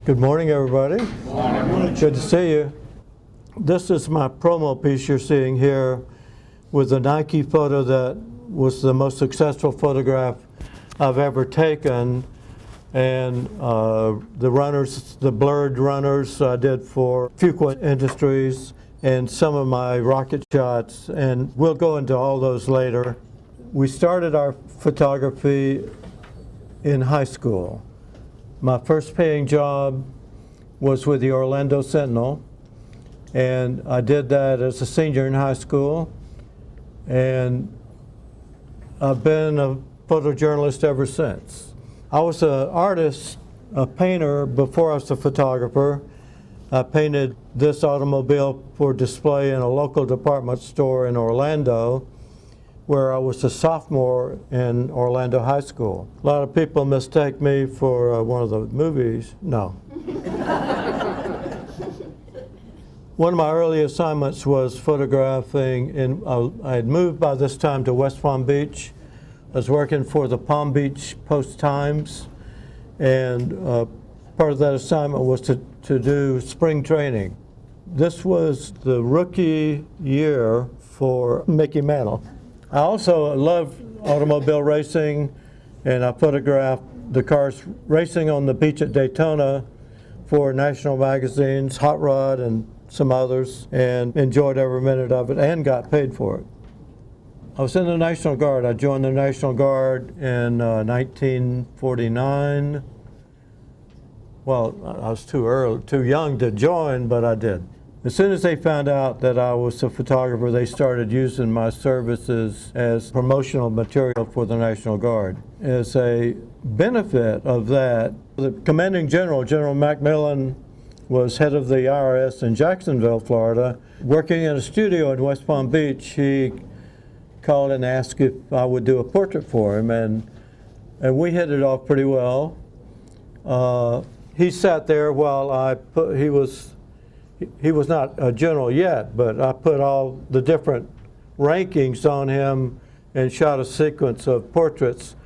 Good morning, everybody. Good morning. Good to see you. This is my promo piece you're seeing here with the Nike photo that was the most successful photograph I've ever taken. And the runners, the blurred runners I did for Fuqua Industries and some of my rocket shots. And we'll go into all those later. We started our photography in high school. My first paying job was with the Orlando Sentinel, and I did that as a senior in high school, and I've been a photojournalist ever since. I was an artist, a painter, before I was a photographer. I painted this automobile for display in a local department store in Orlando, where I was a sophomore in Orlando High School. A lot of people mistake me for one of the movies. No. One of my early assignments was photographing, I had moved by this time to West Palm Beach. I was working for the Palm Beach Post-Times, and part of that assignment was to do spring training. This was the rookie year for Mickey Mantle. I also loved automobile racing, and I photographed the cars racing on the beach at Daytona for national magazines, Hot Rod and some others, and enjoyed every minute of it and got paid for it. I was in the National Guard. I joined the National Guard in 1949. Well, I was too young to join, but I did. As soon as they found out that I was a photographer, they started using my services as promotional material for the National Guard. As a benefit of that, the commanding general, General Macmillan, was head of the IRS in Jacksonville, Florida. Working in a studio in West Palm Beach, he called and asked if I would do a portrait for him, and we hit it off pretty well. He sat there while he was not a general yet, but I put all the different rankings on him and shot a sequence of portraits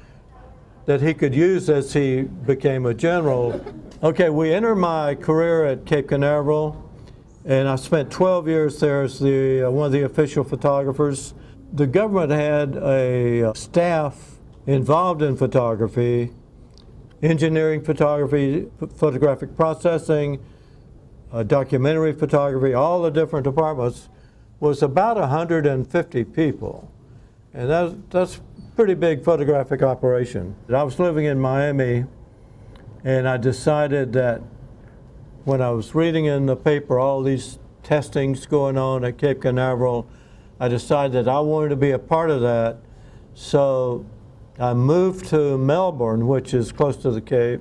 that he could use as he became a general. Okay, we entered my career at Cape Canaveral, and I spent 12 years there as one of the official photographers. The government had a staff involved in photography, engineering photography, photographic processing, documentary photography, all the different departments, was about 150 people. And that's a pretty big photographic operation. I was living in Miami, and I decided that when I was reading in the paper all these testings going on at Cape Canaveral, I decided that I wanted to be a part of that. So I moved to Melbourne, which is close to the Cape,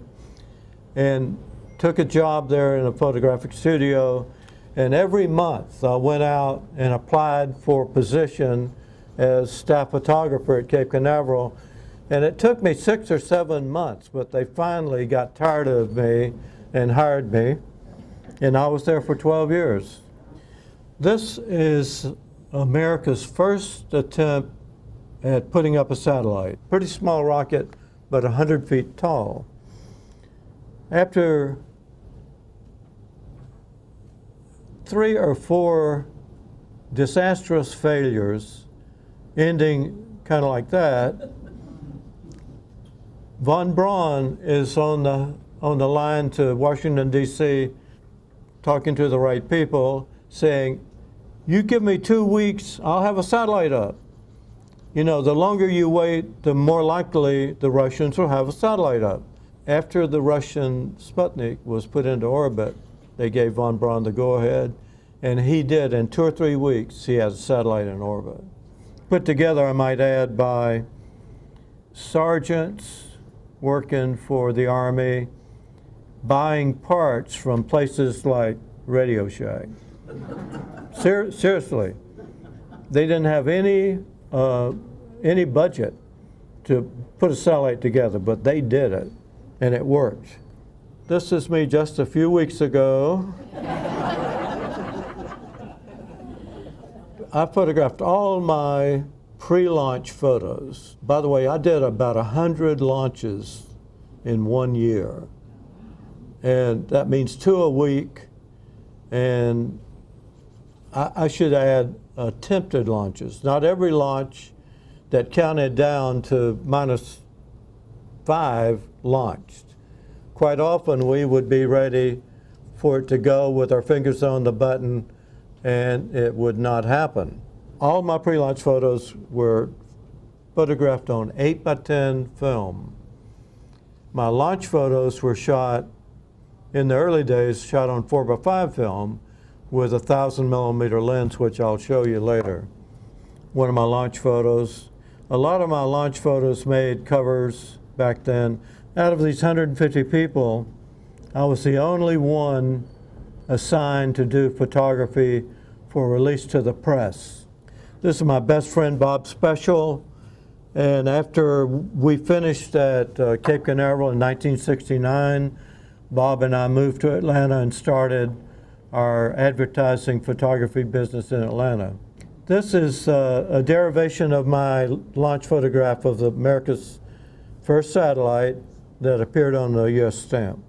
and took a job there in a photographic studio, and every month I went out and applied for a position as staff photographer at Cape Canaveral, and it took me 6 or 7 months, but they finally got tired of me and hired me, and I was there for 12 years. This is America's first attempt at putting up a satellite. Pretty small rocket, but 100 feet tall. After 3 or 4 disastrous failures, ending kind of like that, Von Braun is on the line to Washington, D.C., talking to the right people, saying, "You give me 2 weeks, I'll have a satellite up." You know, the longer you wait, the more likely the Russians will have a satellite up. After the Russian Sputnik was put into orbit, they gave Von Braun the go-ahead, and he did. In 2 or 3 weeks, he had a satellite in orbit. Put together, I might add, by sergeants working for the Army, buying parts from places like Radio Shack. Seriously. They didn't have any budget to put a satellite together, but they did it, and it worked. This is me just a few weeks ago. I photographed all my pre-launch photos. By the way, I did about 100 launches in 1 year. and that means 2 a week. And I should add attempted launches. Not every launch that counted down to -5 launched. Quite often we would be ready for it to go with our fingers on the button, and it would not happen. All my pre-launch photos were photographed on 8x10 film. My launch photos were shot, in the early days, shot on 4x5 film with a 1,000mm lens, which I'll show you later. One of my launch photos. A lot of my launch photos made covers back then. Out of these 150 people, I was the only one assigned to do photography for release to the press. This is my best friend, Bob Special. And after we finished at Cape Canaveral in 1969, Bob and I moved to Atlanta and started our advertising photography business in Atlanta. This is a derivation of my launch photograph of America's first satellite that appeared on the U.S. stamp.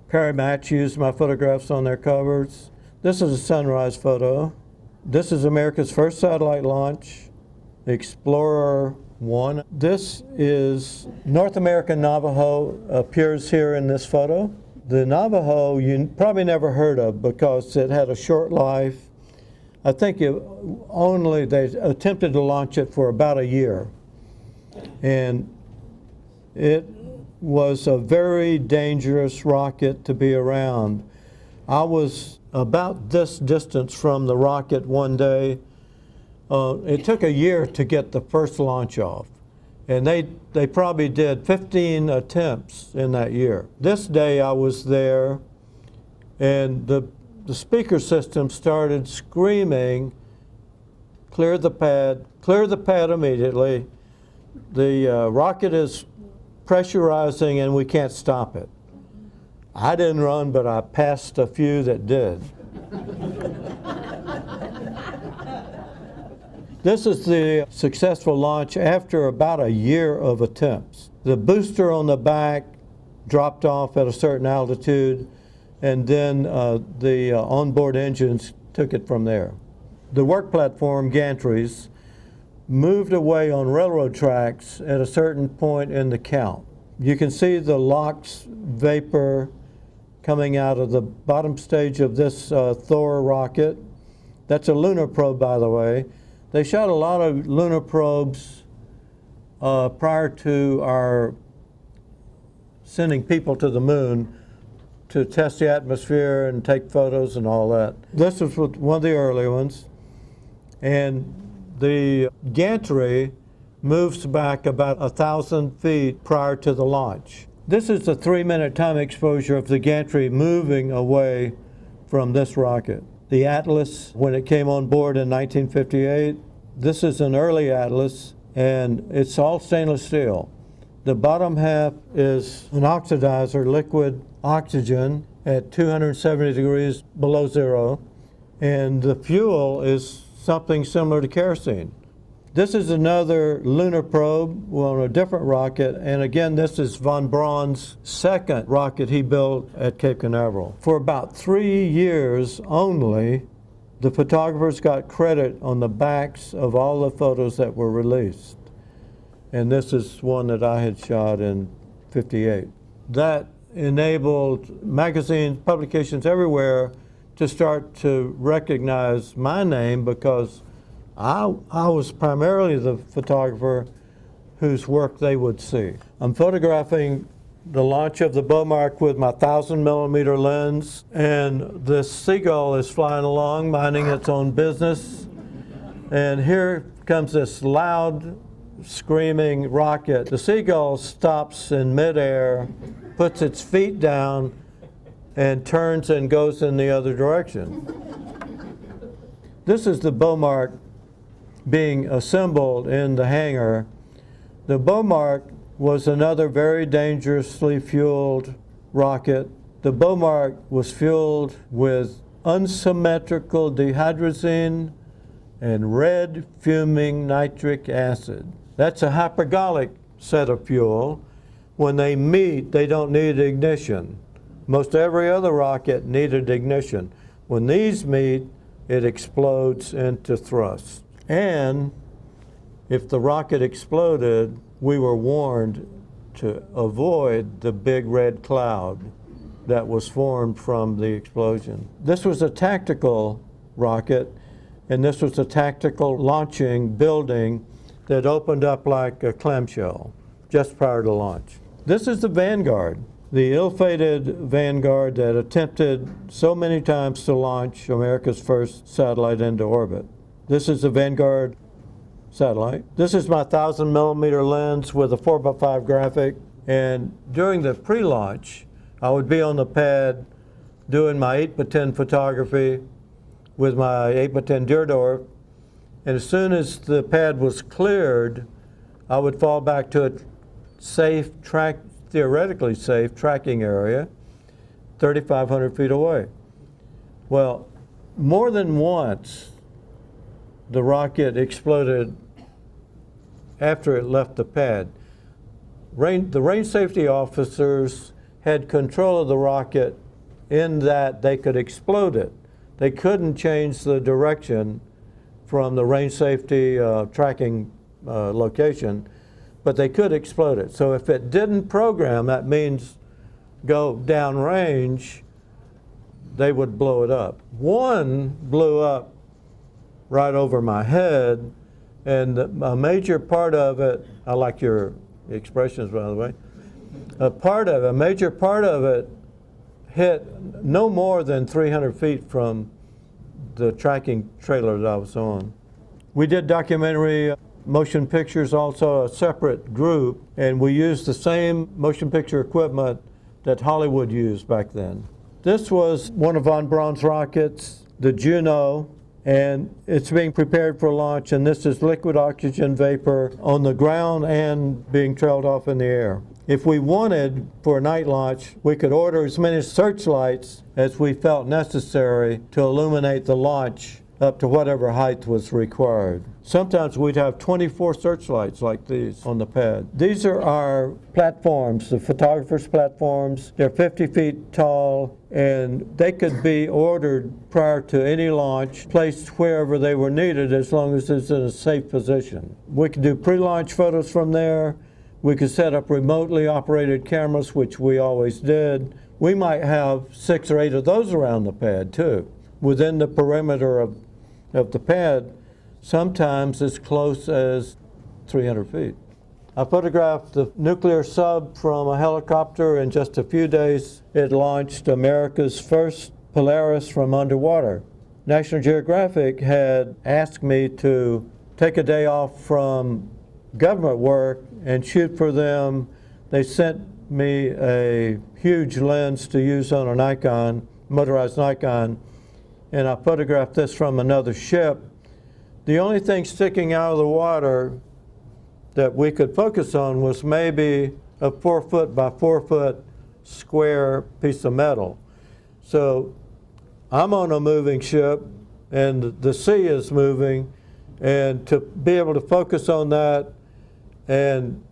Perry Match used my photographs on their covers. This is a sunrise photo. This is America's first satellite launch, Explorer 1. This is North American Navajo, appears here in this photo. The Navajo you probably never heard of because it had a short life. I think they attempted to launch it for about a year. And it was a very dangerous rocket to be around. I was about this distance from the rocket one day. It took a year to get the first launch off. And they probably did 15 attempts in that year. This day I was there, and the speaker system started screaming, clear the pad immediately. The rocket is pressurizing and we can't stop it. I didn't run, but I passed a few that did. This is the successful launch after about a year of attempts. The booster on the back dropped off at a certain altitude, and then the onboard engines took it from there. The work platform, gantries, moved away on railroad tracks at a certain point in the count. You can see the LOX vapor coming out of the bottom stage of this Thor rocket. That's a lunar probe, by the way. They shot a lot of lunar probes prior to our sending people to the moon to test the atmosphere and take photos and all that. This was one of the early ones. And the gantry moves back about 1,000 feet prior to the launch. This is the 3-minute time exposure of the gantry moving away from this rocket. The Atlas, when it came on board in 1958, this is an early Atlas, and it's all stainless steel. The bottom half is an oxidizer, liquid oxygen at 270 degrees below zero, and the fuel is something similar to kerosene. This is another lunar probe on a different rocket, and again, this is von Braun's second rocket he built at Cape Canaveral. For about 3 years only, the photographers got credit on the backs of all the photos that were released. And this is one that I had shot in ¡58. That enabled magazines, publications everywhere to start to recognize my name because I was primarily the photographer whose work they would see. I'm photographing the launch of the Beaumark with my 1,000mm lens, and this seagull is flying along, minding its own business. And here comes this loud, screaming rocket. The seagull stops in midair, puts its feet down, and turns and goes in the other direction. This is the Beaumark being assembled in the hangar. The Beaumark was another very dangerously fueled rocket. The Beaumark was fueled with unsymmetrical dehydrazine and red fuming nitric acid. That's a hypergolic set of fuel. When they meet, they don't need ignition. Most every other rocket needed ignition. When these meet, it explodes into thrust. And if the rocket exploded, we were warned to avoid the big red cloud that was formed from the explosion. This was a tactical rocket, and this was a tactical launching building that opened up like a clamshell just prior to launch. This is the Vanguard, the ill-fated Vanguard that attempted so many times to launch America's first satellite into orbit. This is the Vanguard satellite. This is my 1,000mm lens with a 4x5 graphic, and during the pre-launch, I would be on the pad doing my 8x10 photography with my 8x10 Deardorff, and as soon as the pad was cleared, I would fall back to a safe, theoretically safe tracking area, 3,500 feet away. Well, more than once, the rocket exploded after it left the pad. The range safety officers had control of the rocket in that they could explode it. They couldn't change the direction from the range safety tracking location, but they could explode it. So if it didn't program, that means go downrange, they would blow it up. One blew up right over my head, and a major part of it, I like your expressions, by the way, a major part of it hit no more than 300 feet from the tracking trailer that I was on. We did documentary motion pictures, also a separate group, and we used the same motion picture equipment that Hollywood used back then. This was one of von Braun's rockets, the Juno, and it's being prepared for launch, and this is liquid oxygen vapor on the ground and being trailed off in the air. If we wanted, for a night launch, we could order as many searchlights as we felt necessary to illuminate the launch up to whatever height was required. Sometimes we'd have 24 searchlights like these on the pad. These are our platforms, the photographers' platforms. They're 50 feet tall, and they could be ordered prior to any launch, placed wherever they were needed as long as it's in a safe position. We could do pre-launch photos from there. We could set up remotely operated cameras, which we always did. We might have 6 or 8 of those around the pad too, within the perimeter of the pad, sometimes as close as 300 feet. I photographed the nuclear sub from a helicopter. In just a few days, it launched America's first Polaris from underwater. National Geographic had asked me to take a day off from government work and shoot for them. They sent me a huge lens to use on a Nikon, motorized Nikon, and I photographed this from another ship. The only thing sticking out of the water that we could focus on was maybe a 4 foot by 4 foot square piece of metal. So I'm on a moving ship and the sea is moving, and to be able to focus on that, and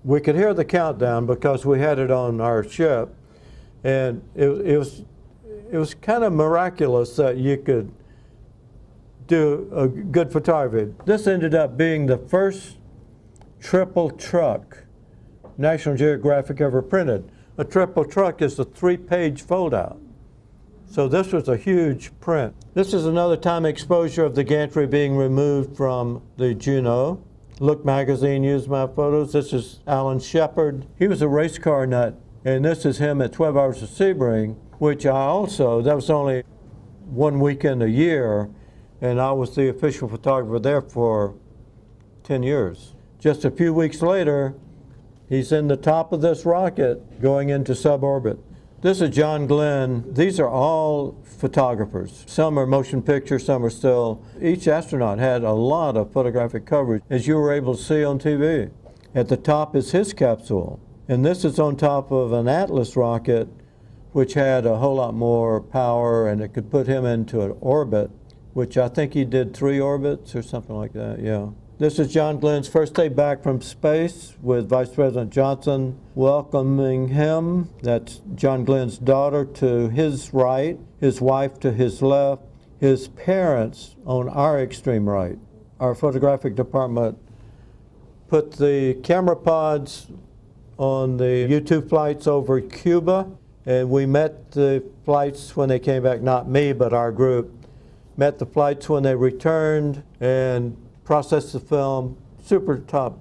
we could hear the countdown because we had it on our ship, and it was kind of miraculous that you could do a good photography. This ended up being the first triple truck National Geographic ever printed. A triple truck is a 3-page fold-out. So this was a huge print. This is another time exposure of the gantry being removed from the Juno. Look magazine used my photos. This is Alan Shepard. He was a race car nut, and this is him at 12 Hours of Sebring, which that was only one weekend a year, and I was the official photographer there for 10 years. Just a few weeks later, he's in the top of this rocket going into suborbit. This is John Glenn. These are all photographers. Some are motion picture, some are still. Each astronaut had a lot of photographic coverage, as you were able to see on TV. At the top is his capsule, and this is on top of an Atlas rocket, which had a whole lot more power, and it could put him into an orbit, which I think he did 3 orbits or something like that, yeah. This is John Glenn's first day back from space with Vice President Johnson welcoming him. That's John Glenn's daughter to his right, his wife to his left, his parents on our extreme right. Our photographic department put the camera pods on the U-2 flights over Cuba, and we met the flights when they came back, not me, but our group, met the flights when they returned and processed the film, super top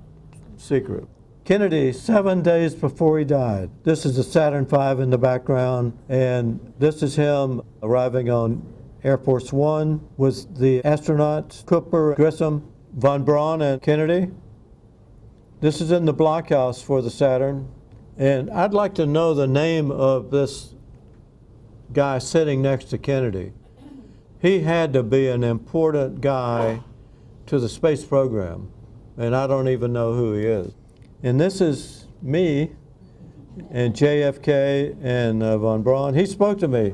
secret. Kennedy, 7 days before he died. This is the Saturn V in the background, and this is him arriving on Air Force One with the astronauts, Cooper, Grissom, Von Braun, and Kennedy. This is in the blockhouse for the Saturn. And I'd like to know the name of this guy sitting next to Kennedy. He had to be an important guy to the space program, and I don't even know who he is. And this is me and JFK and Von Braun. He spoke to me.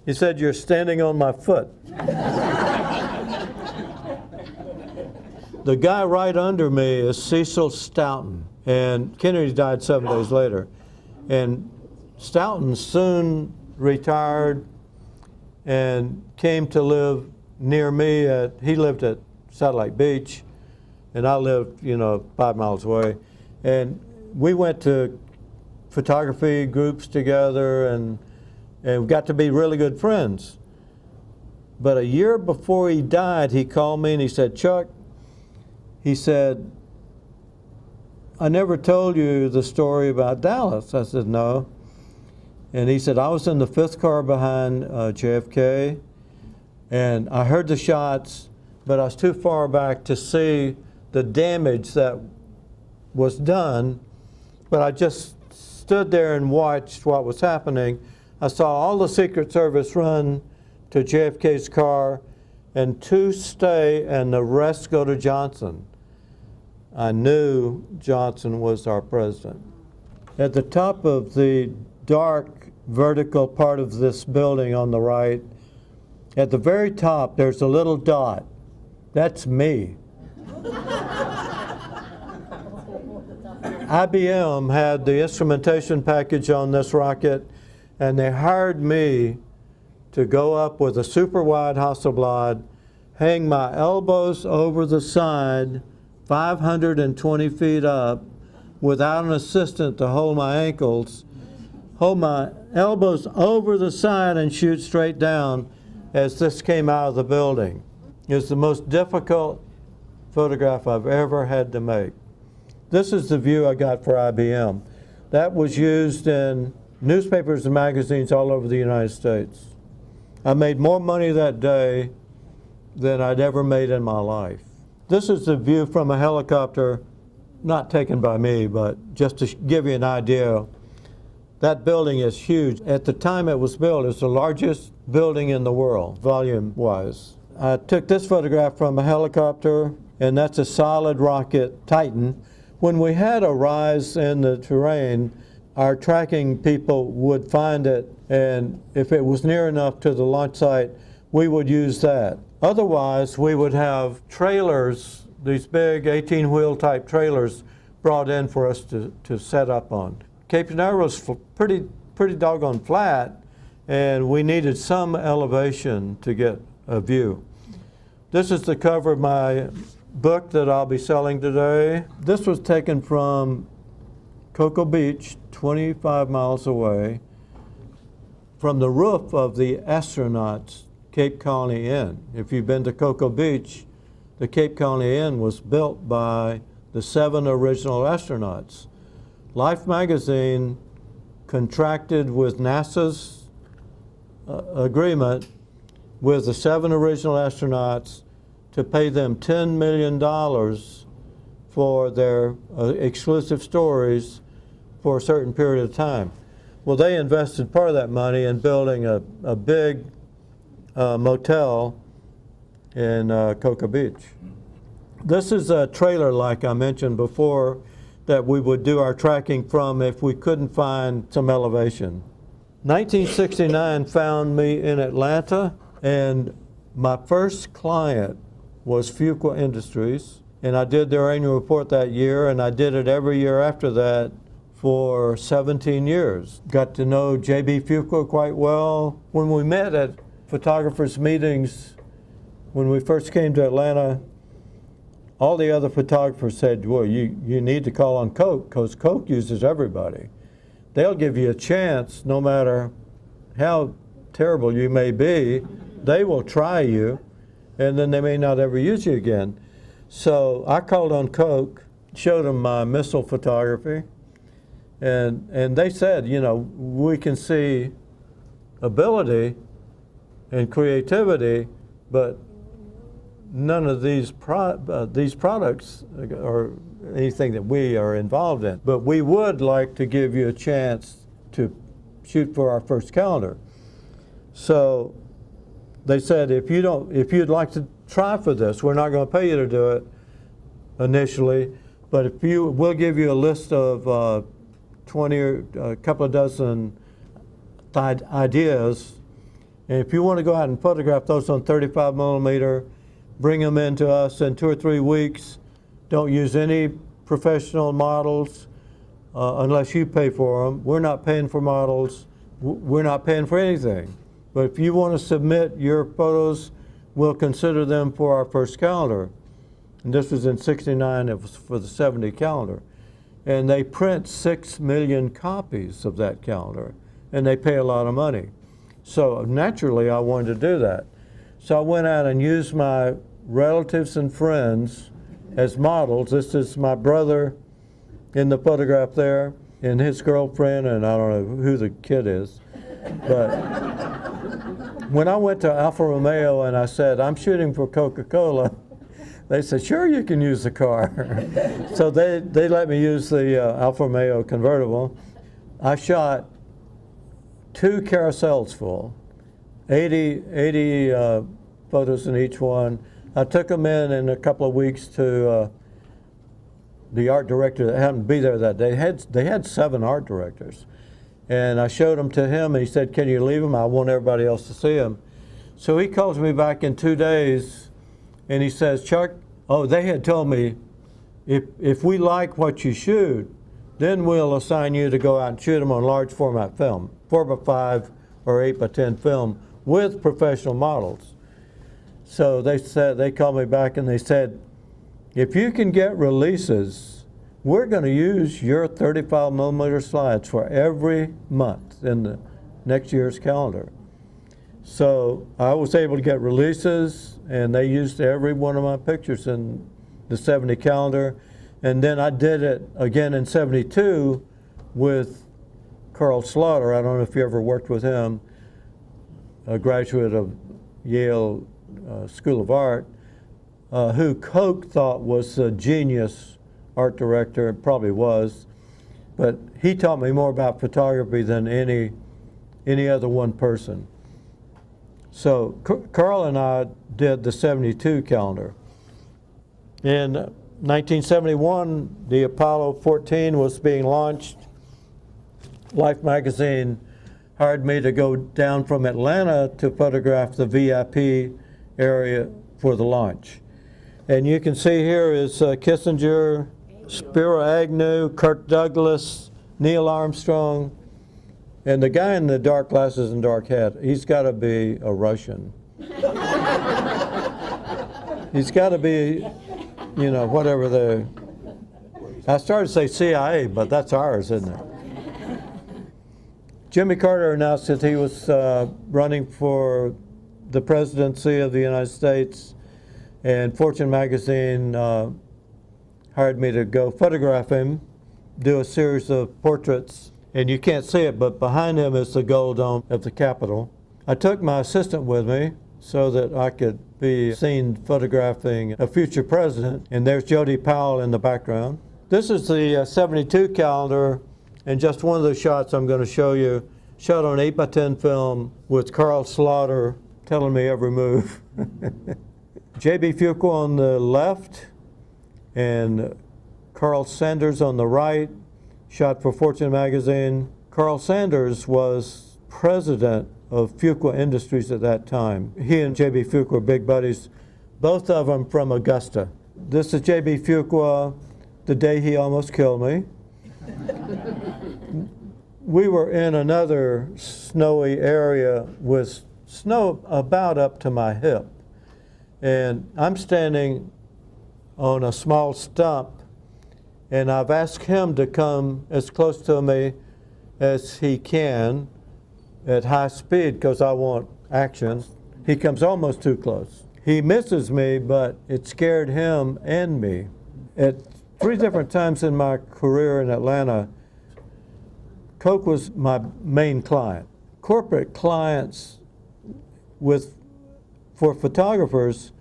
He said, "You're standing on my foot." The guy right under me is Cecil Stanton, and Kennedy died 7 days later. And Stanton soon retired and came to live near me. He lived at Satellite Beach, and I lived, 5 miles away. And we went to photography groups together, and we got to be really good friends. But a year before he died, he called me and he said, "Chuck," he said, "I never told you the story about Dallas." I said, "No." And he said, "I was in the fifth car behind JFK, and I heard the shots, but I was too far back to see the damage that was done. But I just stood there and watched what was happening. I saw all the Secret Service run to JFK's car, and 2 stay, and the rest go to Johnson. I knew Johnson was our president." At the top of the dark vertical part of this building on the right, at the very top, there's a little dot. That's me. IBM had the instrumentation package on this rocket, and they hired me to go up with a super wide Hasselblad, hang my elbows over the side, 520 feet up, without an assistant to hold my ankles, hold my elbows over the side and shoot straight down as this came out of the building. It was the most difficult photograph I've ever had to make. This is the view I got for IBM. That was used in newspapers and magazines all over the United States. I made more money that day than I'd ever made in my life. This is the view from a helicopter, not taken by me, but just to give you an idea. That building is huge. At the time it was built, it's the largest building in the world, volume-wise. I took this photograph from a helicopter, and that's a solid rocket, Titan. When we had a rise in the terrain, our tracking people would find it, and if it was near enough to the launch site, we would use that. Otherwise, we would have trailers, these big 18-wheel type trailers, brought in for us to set up on. Cape Canaveral was pretty doggone flat, and we needed some elevation to get a view. This is the cover of my book that I'll be selling today. This was taken from Cocoa Beach, 25 miles away, from the roof of the astronauts' Cape Colony Inn. If you've been to Cocoa Beach, the Cape Colony Inn was built by the 7 original astronauts. Life magazine contracted with NASA's agreement with the 7 original astronauts to pay them $10 million for their exclusive stories for a certain period of time. Well, they invested part of that money in building a big motel in Cocoa Beach. This is a trailer, like I mentioned before, that we would do our tracking from if we couldn't find some elevation. 1969 found me in Atlanta, and my first client was Fuqua Industries. And I did their annual report that year, and I did it every year after that for 17 years. Got to know J.B. Fuqua quite well. When we met at photographers' meetings, when we first came to Atlanta, all the other photographers said, well, you need to call on Coke, because Coke uses everybody. They'll give you a chance no matter how terrible you may be. They will try you, and then they may not ever use you again. So I called on Coke, showed them my missile photography, and they said, you know, we can see ability and creativity, but none of these products are anything that we are involved in. But we would like to give you a chance to shoot for our first calendar. So they said, if you'd like to try for this, we're not going to pay you to do it initially, but we'll give you a list of 20 or a couple of dozen ideas, and if you want to go out and photograph those on 35 millimeter, bring them in to us in 2 or 3 weeks. Don't use any professional models unless you pay for them. We're not paying for models. We're not paying for anything. But if you want to submit your photos, we'll consider them for our first calendar. And this was in '69, it was for the '70 calendar. And they print 6 million copies of that calendar, and they pay a lot of money. So naturally, I wanted to do that. So I went out and used my relatives and friends as models. This is my brother in the photograph there, and his girlfriend, and I don't know who the kid is. But when I went to Alfa Romeo and I said, I'm shooting for Coca-Cola, they said, sure, you can use the car. So they let me use the Alfa Romeo convertible. I shot 2 carousels full, 80 photos in each one. I took them in a couple of weeks to the art director that happened to be there that day. They had 7 art directors. And I showed them to him, and he said, can you leave them? I want everybody else to see them. So he calls me back in 2 days, and he says, Chuck, they had told me, if we like what you shoot, then we'll assign you to go out and shoot them on large format film, 4x5 or 8x10 film with professional models. So they called me back and they said, if you can get releases, we're going to use your 35 millimeter slides for every month in the next year's calendar. So I was able to get releases, and they used every one of my pictures in the '70 calendar. And then I did it again in '72 with Carl Slaughter. I don't know if you ever worked with him, a graduate of Yale School of Art, who Coke thought was a genius art director, and probably was, but he taught me more about photography than any other one person. So Carl and I did the '72 calendar. In 1971, the Apollo 14 was being launched. Life magazine hired me to go down from Atlanta to photograph the VIP area for the launch. And you can see here is Kissinger, Spiro Agnew, Kirk Douglas, Neil Armstrong, and the guy in the dark glasses and dark hat, he's got to be a Russian. He's got to be, you know, whatever I started to say CIA, but that's ours, isn't it? Jimmy Carter announced that he was running for the presidency of the United States, and Fortune magazine hired me to go photograph him, do a series of portraits, and you can't see it, but behind him is the gold dome of the Capitol. I took my assistant with me so that I could be seen photographing a future president, and there's Jody Powell in the background. This is the '72 calendar, and just one of the shots I'm going to show you, shot on 8x10 film with Carl Slaughter telling me every move. J.B. Fuqua on the left, and Carl Sanders on the right, shot for Fortune magazine. Carl Sanders was president of Fuqua Industries at that time. He and J.B. Fuqua were big buddies, both of them from Augusta. This is J.B. Fuqua, the day he almost killed me. We were in another snowy area with snow about up to my hip. And I'm standing on a small stump, and I've asked him to come as close to me as he can at high speed because I want action. He comes almost too close. He misses me, but it scared him and me. At 3 different times in my career in Atlanta, Coke was my main client. Corporate clients for photographers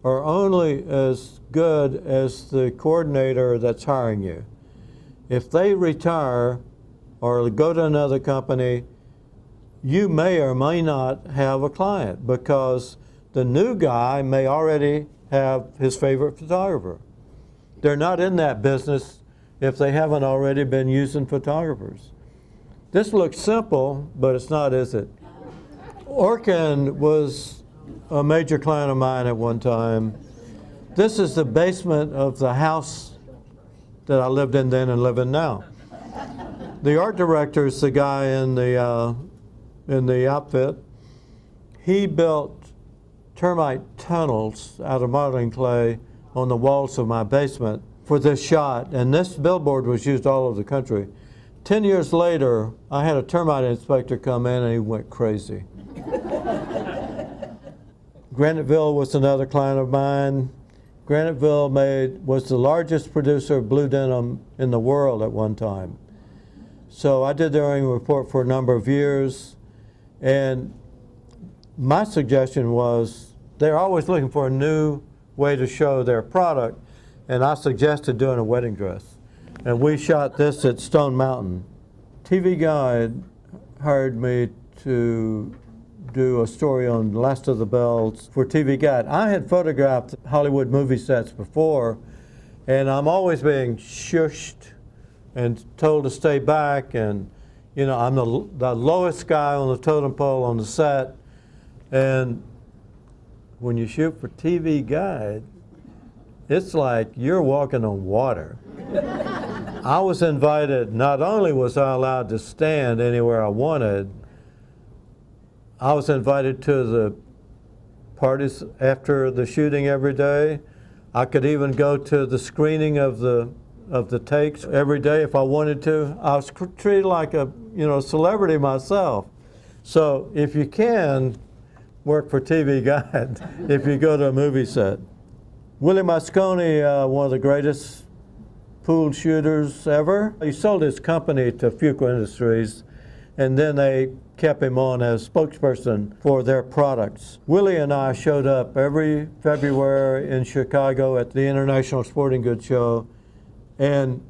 are only as good as the coordinator that's hiring you. If they retire or go to another company, you may or may not have a client because the new guy may already have his favorite photographer. They're not in that business if they haven't already been using photographers. This looks simple, but it's not, is it? Orkin was a major client of mine at one time. This is the basement of the house that I lived in then and live in now. The art director is the guy in the outfit. He built termite tunnels out of modeling clay on the walls of my basement for this shot, and this billboard was used all over the country. 10 years later, I had a termite inspector come in and he went crazy. Graniteville was another client of mine. Graniteville was the largest producer of blue denim in the world at one time. So I did their annual report for a number of years, and my suggestion was they're always looking for a new way to show their product, and I suggested doing a wedding dress. And we shot this at Stone Mountain. TV Guide hired me to do a story on Last of the Bells for TV Guide. I had photographed Hollywood movie sets before, and I'm always being shushed and told to stay back, and you know, I'm the lowest guy on the totem pole on the set. And when you shoot for TV Guide, it's like you're walking on water. I was invited, not only was I allowed to stand anywhere I wanted, I was invited to the parties after the shooting every day. I could even go to the screening of the takes every day if I wanted to. I was treated like a celebrity myself. So if you can, work for TV Guide if you go to a movie set. Willie Mosconi, one of the greatest pool shooters ever. He sold his company to Fuqua Industries, and then they kept him on as spokesperson for their products. Willie and I showed up every February in Chicago at the International Sporting Goods Show, and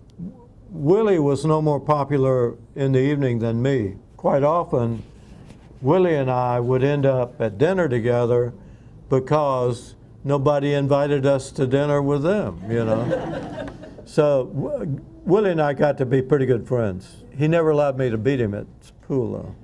Willie was no more popular in the evening than me. Quite often, Willie and I would end up at dinner together because nobody invited us to dinner with them, you know. So Willie and I got to be pretty good friends. He never allowed me to beat him at pool, though.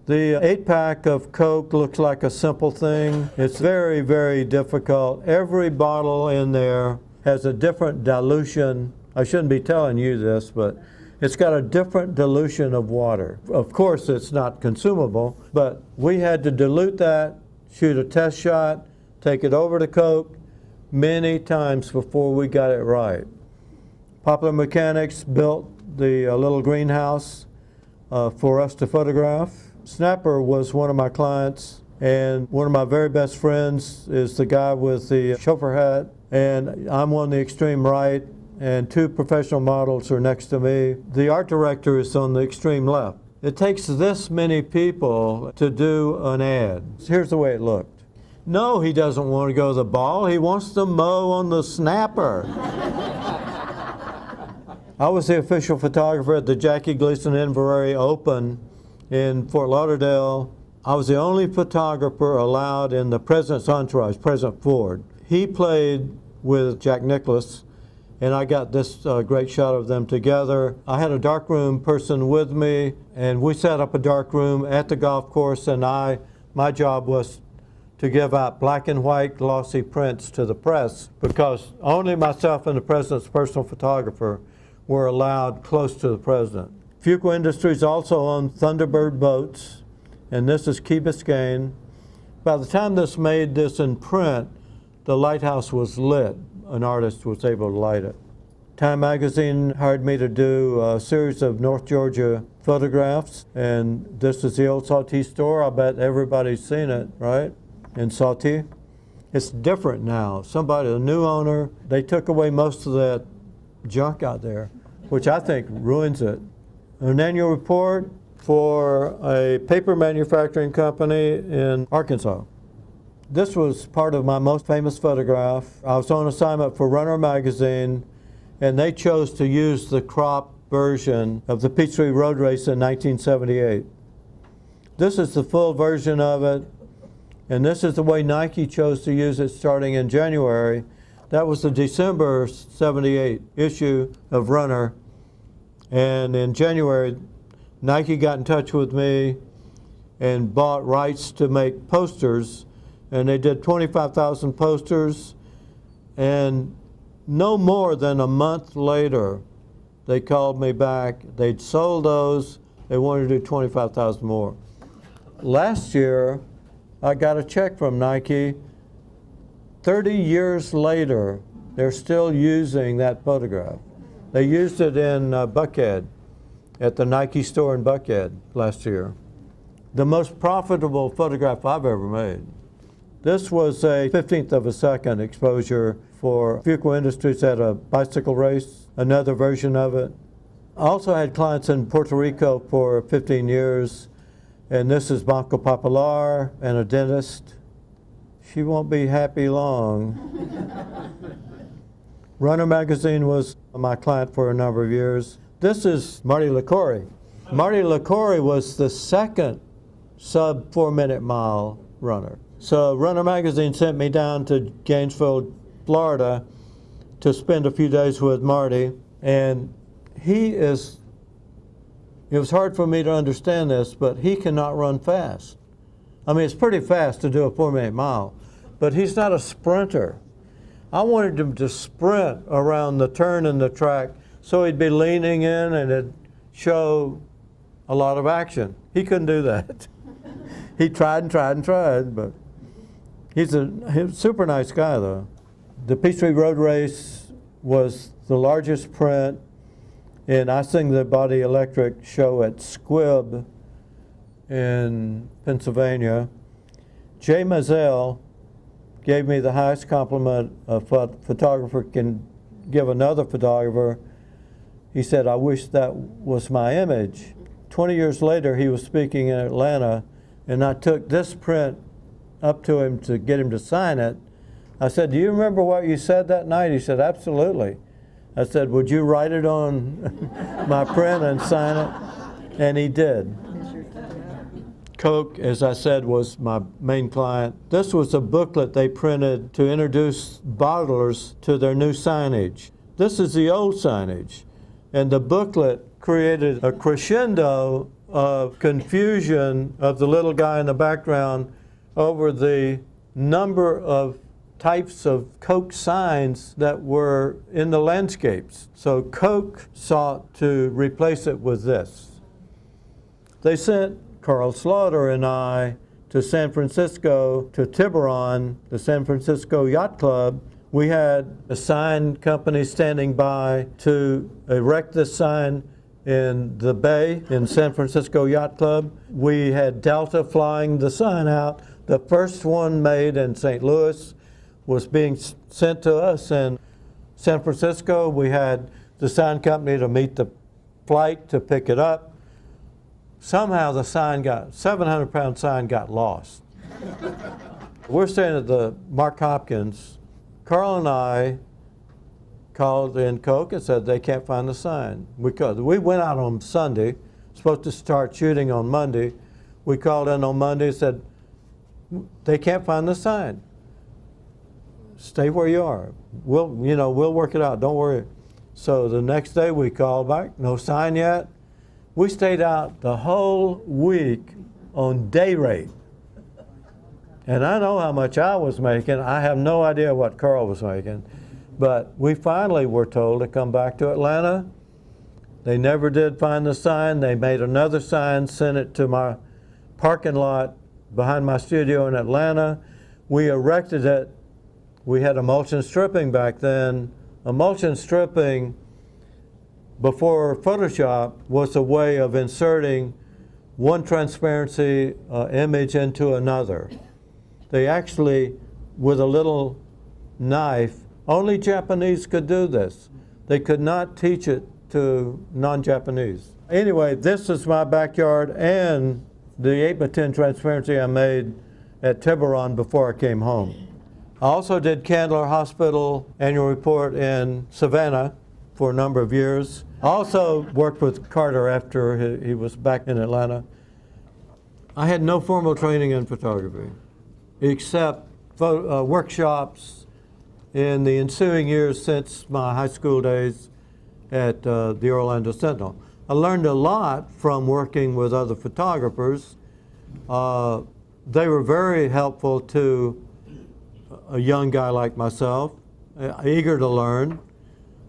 The 8-pack of Coke looks like a simple thing. It's very, very difficult. Every bottle in there has a different dilution. I shouldn't be telling you this, but it's got a different dilution of water. Of course, it's not consumable, but we had to dilute that, shoot a test shot, take it over to Coke many times before we got it right. Popular Mechanics built the little greenhouse for us to photograph. Snapper was one of my clients, and one of my very best friends is the guy with the chauffeur hat, and I'm on the extreme right, and 2 professional models are next to me. The art director is on the extreme left. It takes this many people to do an ad. Here's the way it looked. No, he doesn't want to go to the ball. He wants to mow on the snapper. I was the official photographer at the Jackie Gleason Inverary Open in Fort Lauderdale. I was the only photographer allowed in the president's entourage, President Ford. He played with Jack Nicklaus, and I got this great shot of them together. I had a darkroom person with me, and we set up a darkroom at the golf course, and my job was to give out black and white glossy prints to the press because only myself and the president's personal photographer were allowed close to the president. Fuqua Industries also owned Thunderbird boats, and this is Key Biscayne. By the time this made this in print, the lighthouse was lit. An artist was able to light it. Time magazine hired me to do a series of North Georgia photographs, and this is the old Saltee store. I bet everybody's seen it, right? In Saltee. It's different now. Somebody, a new owner, they took away most of that junk out there, which I think ruins it. An annual report for a paper manufacturing company in Arkansas. This was part of my most famous photograph. I was on assignment for Runner magazine, and they chose to use the crop version of the Peachtree Road Race in 1978. This is the full version of it, and this is the way Nike chose to use it starting in January. That was the December 78 issue of Runner, and in January, Nike got in touch with me and bought rights to make posters, and they did 25,000 posters, and no more than a month later, they called me back. They'd sold those. They wanted to do 25,000 more. Last year, I got a check from Nike. 30 years later, they're still using that photograph. They used it in Buckhead, at the Nike store in Buckhead last year. The most profitable photograph I've ever made. This was a 15th of a second exposure for Fuqua Industries at a bicycle race, another version of it. I also had clients in Puerto Rico for 15 years, and this is Banco Popular and a dentist. She won't be happy long. Runner magazine was my client for a number of years. This is Marty LaCory. Marty LaCory was the second sub 4-minute mile runner. So Runner magazine sent me down to Gainesville, Florida to spend a few days with Marty, and it was hard for me to understand this, but he cannot run fast. I mean, it's pretty fast to do a 4-minute mile, but he's not a sprinter. I wanted him to sprint around the turn in the track so he'd be leaning in and it'd show a lot of action. He couldn't do that. He tried and tried and tried, but he's a super nice guy, though. The Peachtree Road Race was the largest print in I Sing the Body Electric show at Squibb in Pennsylvania. Jay Mazel gave me the highest compliment a photographer can give another photographer. He said, "I wish that was my image." 20 years later, he was speaking in Atlanta, and I took this print up to him to get him to sign it. I said, "Do you remember what you said that night?" He said, "Absolutely." I said, "Would you write it on my print and sign it?" And he did. Coke, as I said, was my main client. This was a booklet they printed to introduce bottlers to their new signage. This is the old signage. And the booklet created a crescendo of confusion of the little guy in the background over the number of types of Coke signs that were in the landscapes. So Coke sought to replace it with this. They sent Carl Slaughter and I to San Francisco, to Tiburon, the San Francisco Yacht Club. We had a sign company standing by to erect this sign in the bay in San Francisco Yacht Club. We had Delta flying the sign out. The first one made in St. Louis was being sent to us in San Francisco. We had the sign company to meet the flight to pick it up. Somehow the 700-pound sign got lost. We're staying at the Mark Hopkins. Carl and I called in Coke and said they can't find the sign. We went out on Sunday, supposed to start shooting on Monday. We called in on Monday and said, they can't find the sign. Stay where you are. We'll work it out, don't worry. So the next day we called back, no sign yet. We stayed out the whole week on day rate. And I know how much I was making. I have no idea what Carl was making. But we finally were told to come back to Atlanta. They never did find the sign. They made another sign, sent it to my parking lot behind my studio in Atlanta. We erected it. We had emulsion stripping back then. Emulsion stripping before Photoshop was a way of inserting one transparency image into another. They actually, with a little knife, only Japanese could do this. They could not teach it to non-Japanese. Anyway, this is my backyard and the 8x10 transparency I made at Tiburon before I came home. I also did Candler Hospital annual report in Savannah for a number of years. I also worked with Carter after he was back in Atlanta. I had no formal training in photography, except workshops in the ensuing years since my high school days at the Orlando Sentinel. I learned a lot from working with other photographers. They were very helpful to a young guy like myself, eager to learn.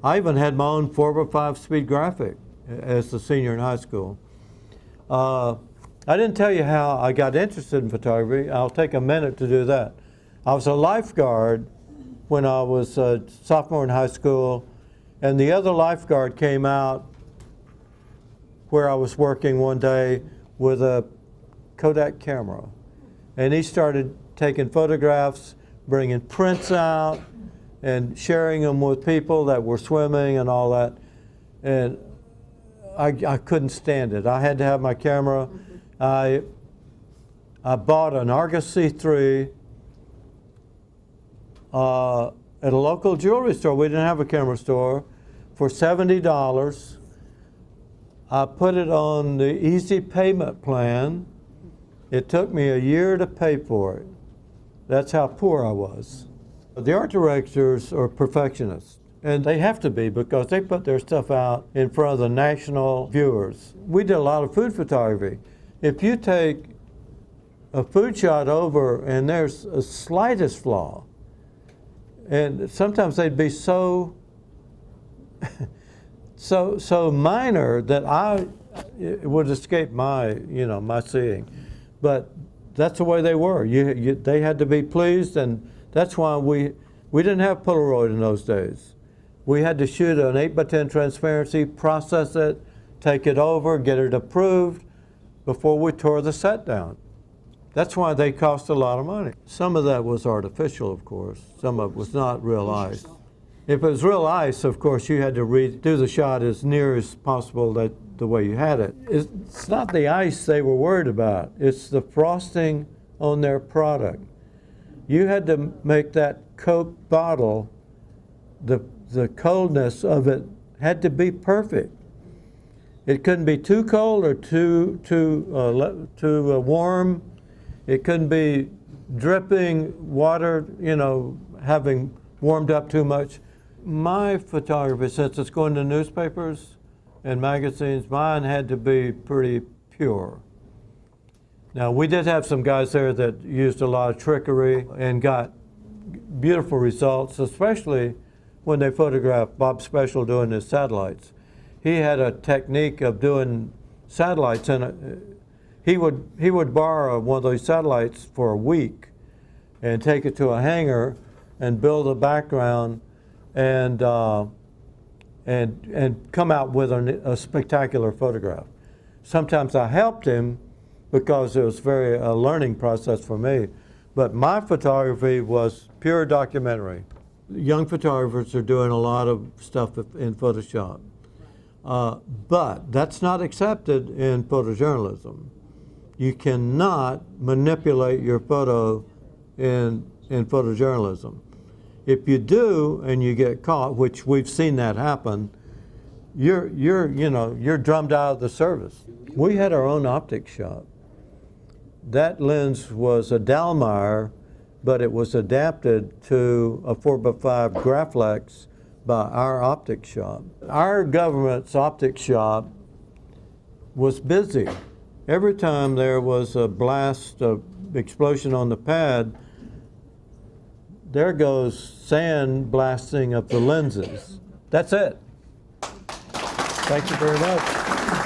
I even had my own 4x5 speed graphic as a senior in high school. I didn't tell you how I got interested in photography. I'll take a minute to do that. I was a lifeguard when I was a sophomore in high school, and the other lifeguard came out where I was working one day with a Kodak camera. And he started taking photographs, bringing prints out, and sharing them with people that were swimming and all that. And I couldn't stand it. I had to have my camera. I bought an Argus C3 at a local jewelry store. We didn't have a camera store, for $70. I put it on the easy payment plan. It took me a year to pay for it. That's how poor I was. The art directors are perfectionists, and they have to be because they put their stuff out in front of the national viewers. We did a lot of food photography. If you take a food shot over and there's a slightest flaw, and sometimes they'd be so minor that it would escape my seeing. But that's the way they were. They had to be pleased, and that's why we didn't have Polaroid in those days. We had to shoot an 8x10 transparency, process it, take it over, get it approved before we tore the set down. That's why they cost a lot of money. Some of that was artificial, of course. Some of it was not real ice. If it was real ice, of course, you had to redo the shot as near as possible the way you had it. It's not the ice they were worried about. It's the frosting on their product. You had to make that Coke bottle, the coldness of it had to be perfect. It couldn't be too cold or too warm. It couldn't be dripping water, having warmed up too much. My photography, since it's going to newspapers and magazines, mine had to be pretty pure. Now, we did have some guys there that used a lot of trickery and got beautiful results, especially when they photographed Bob Special doing his satellites. He had a technique of doing satellites, and he would borrow one of those satellites for a week and take it to a hangar and build a background and come out with a spectacular photograph. Sometimes I helped him because it was a learning process for me. But my photography was pure documentary. Young photographers are doing a lot of stuff in Photoshop. But that's not accepted in photojournalism. You cannot manipulate your photo in photojournalism. If you do and you get caught, which we've seen that happen, you're drummed out of the service. We had our own optics shop. That lens was a Dallmeyer, but it was adapted to a 4x5 Graflex by our optics shop. Our government's optics shop was busy. Every time there was a blast of explosion on the pad, there goes sand blasting up the lenses. That's it. Thank you very much.